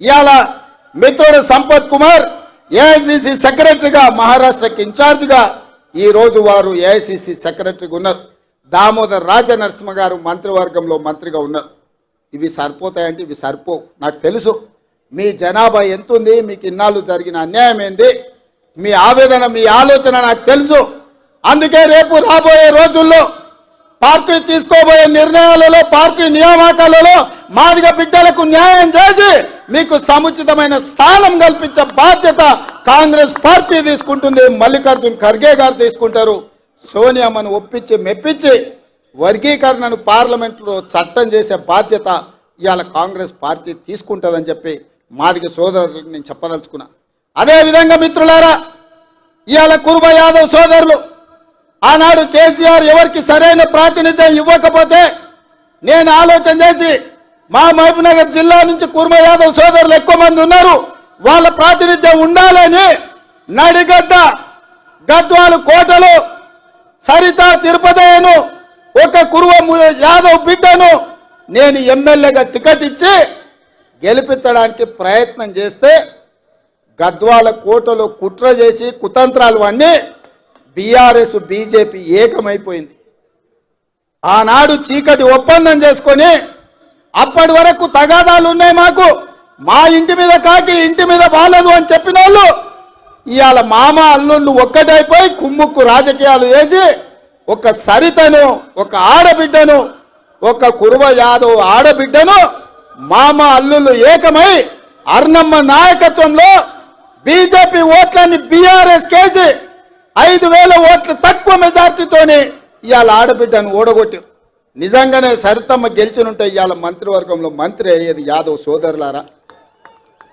ఇవాళ మిత్రుడు సంపత్ కుమార్ ఏఐసిసి సెక్రటరీగా మహారాష్ట్రకి ఇన్ఛార్జిగా ఈ రోజు వారు ఏఐసిసి సెక్రటరీగా ఉన్నారు. దామోదర్ రాజనరసింహ గారు మంత్రివర్గంలో మంత్రిగా ఉన్నారు. ఇవి సరిపోతాయంటే ఇవి సరిపోవు. నాకు తెలుసు మీ జనాభా ఎంత ఉంది, మీకు ఇన్నాళ్ళు జరిగిన అన్యాయం ఏంది, మీ ఆవేదన మీ ఆలోచన నాకు తెలుసు. అందుకే రేపు రాబోయే రోజుల్లో పార్టీ తీసుకోబోయే నిర్ణయాలలో పార్టీ నియామకాలలో మాదిగ బిడ్డలకు న్యాయం చేసి మీకు సముచితమైన స్థానం కల్పించే బాధ్యత కాంగ్రెస్ పార్టీ తీసుకుంటుంది. మల్లికార్జున్ ఖర్గే గారు తీసుకుంటారు. సోనియామ్మను ఒప్పించి మెప్పించి వర్గీకరణను పార్లమెంట్లో చట్టం చేసే బాధ్యత ఇవాళ కాంగ్రెస్ పార్టీ తీసుకుంటుందని చెప్పి మాదిగ సోదరులకు నేను చెప్పదలుచుకున్నా. అదేవిధంగా మిత్రులారా, ఇవాళ కురుబ యాదవ్ సోదరులు ఆనాడు కేసీఆర్ ఎవరికి సరైన ప్రాతినిధ్యం ఇవ్వకపోతే నేను ఆలోచన చేసి మా మహబూబ్నగర్ జిల్లా నుంచి కురుబ యాదవ్ సోదరులు ఎక్కువ మంది ఉన్నారు, వాళ్ళ ప్రాతినిధ్యం ఉండాలని నడిగడ్డ గద్వాల కోటలో సరిత తిరుపతయ్యను ఒక కురువ యాదవ్ బిడ్డను నేను ఎమ్మెల్యేగా టికెట్ ఇచ్చి గెలిపించడానికి ప్రయత్నం చేస్తే గద్వాల కోటలో కుట్ర చేసి కుతంత్రాలు అన్నీ బీఆర్ఎస్ బీజేపీ ఏకమైపోయింది. ఆనాడు చీకటి ఒప్పందం చేసుకొని అప్పటి వరకు తగాదాలు ఉన్నాయి మాకు, మా ఇంటి మీద కాకి ఇంటి మీద బాలదు అని చెప్పిన వాళ్ళు ఇవాళ మామ అల్లుళ్ళు ఒక్కటైపోయి కుమ్ముక్కు రాజకీయాలు వేసి ఒక సరితను ఒక ఆడబిడ్డను ఒక కురువ యాదవ్ ఆడబిడ్డను మామ అల్లుళ్ళు ఏకమై అర్నమ్మ నాయకత్వంలో బీజేపీ ఓట్లని బీఆర్ఎస్ కేసి 5,000 ఓట్ల తక్కువ మెజార్టీతోనే ఇవాళ ఆడబిడ్డను ఓడగొట్టారు. నిజంగానే సరితమ్మ గెలిచినుంటే ఇవాళ మంత్రివర్గంలో మంత్రి అయ్యేది యాదవ్ సోదరులారా.